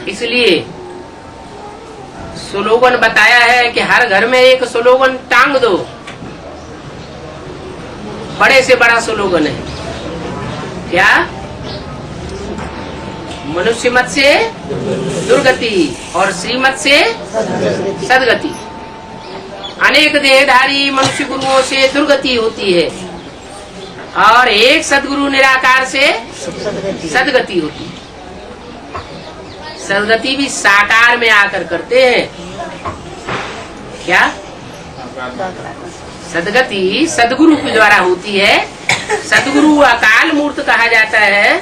इसलिए स्लोगन बताया है कि हर घर में एक स्लोगन टांग दो। बड़े से बड़ा स्लोगन है क्या? मनुष्य मत से दुर्गति और श्रीमत से सदगति। अनेक देहधारी मनुष्य गुरुओं से दुर्गति होती है और एक सदगुरु निराकार से सदगति होती है। सदगति भी साकार में आकर करते हैं क्या? सदगति सदगुरु के द्वारा होती है। सदगुरु अकाल मूर्त कहा जाता है।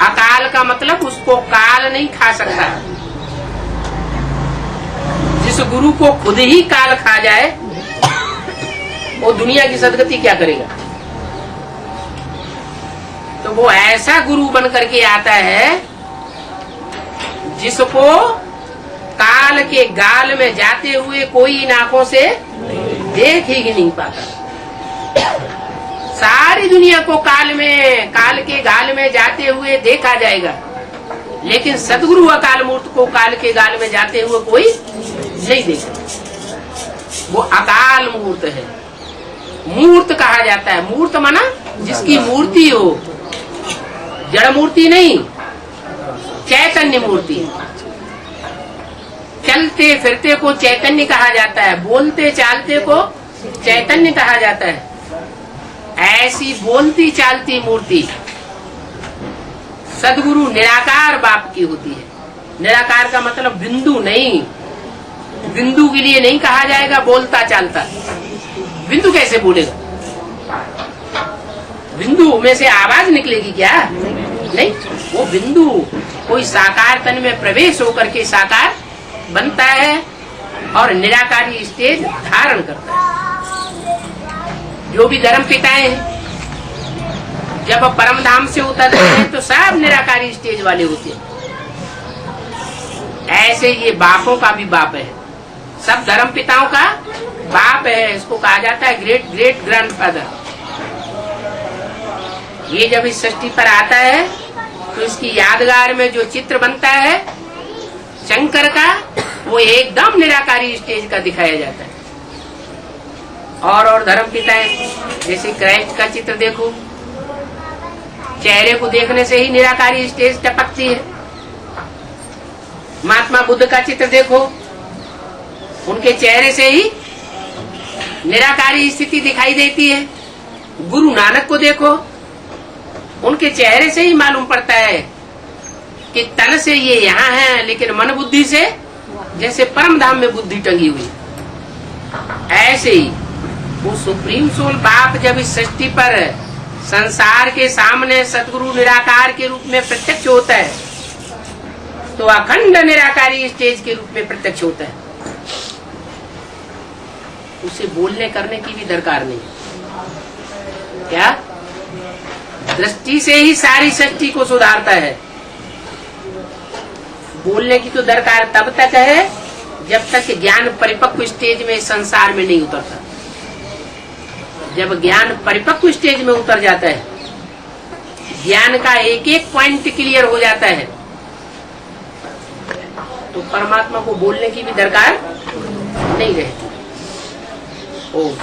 अकाल का मतलब उसको काल नहीं खा सकता। जिस गुरु को खुद ही काल खा जाए वो दुनिया की सदगति क्या करेगा? तो वो ऐसा गुरु बन करके आता है जिसको काल के गाल में जाते हुए कोई इन आंखों से देख ही नहीं पाता। सारी दुनिया को काल के गाल में जाते हुए देखा जाएगा, लेकिन सदगुरु अकाल मूर्त को काल के गाल में जाते हुए कोई नहीं देखा। वो अकाल मूर्त है। मूर्त कहा जाता है। मूर्त माना जिसकी मूर्ति हो, जड़ मूर्ति नहीं, चैतन्य मूर्ति। चलते फिरते को चैतन्य कहा जाता है, बोलते चालते को चैतन्य कहा जाता है। ऐसी बोलती चालती मूर्ति सदगुरु निराकार बाप की होती है। निराकार का मतलब बिंदु नहीं, बिंदु के लिए नहीं कहा जाएगा बोलता चालता। बिंदु कैसे बोलेगा? बिंदु में से आवाज निकलेगी क्या? नहीं। वो बिंदु कोई साकार तन में प्रवेश होकर के साकार बनता है और निराकारी स्टेज धारण करता है। जो भी धर्म पिताएं जब परम धाम से उतरते हैं तो सब निराकारी स्टेज वाले होते हैं। ऐसे ये बापों का भी बाप है, सब धर्म पिताओं का बाप है। इसको कहा जाता है ग्रेट ग्रेट ग्रैंडफादर। ये जब इस सृष्टि पर आता है तो इसकी यादगार में जो चित्र बनता है शंकर का, वो एकदम निराकारी स्टेज का दिखाया जाता है। और धर्म पिताएं जैसे क्राइस्ट का चित्र देखो, चेहरे को देखने से ही निराकारी स्टेज टपकती है। महात्मा बुद्ध का चित्र देखो, उनके चेहरे से ही निराकारी स्थिति दिखाई देती है। गुरु नानक को देखो, उनके चेहरे से ही मालूम पड़ता है कि तन से ये यहाँ है, लेकिन मन बुद्धि से जैसे परम धाम में बुद्धि टंगी हुई। ऐसे ही वो सुप्रीम सोल बाप जब इस सृष्टि पर संसार के सामने सतगुरु निराकार के रूप में प्रत्यक्ष होता है तो अखंड निराकारी स्टेज के रूप में प्रत्यक्ष होता है। उसे बोलने करने की भी दरकार नहीं। क्या? दृष्टि से ही सारी सृष्टि को सुधारता है। बोलने की तो दरकार तब तक है जब तक ज्ञान परिपक्व स्टेज में संसार में नहीं उतरता। जब ज्ञान परिपक्व स्टेज में उतर जाता है, ज्ञान का एक एक पॉइंट क्लियर हो जाता है, तो परमात्मा को बोलने की भी दरकार नहीं रहती। ओम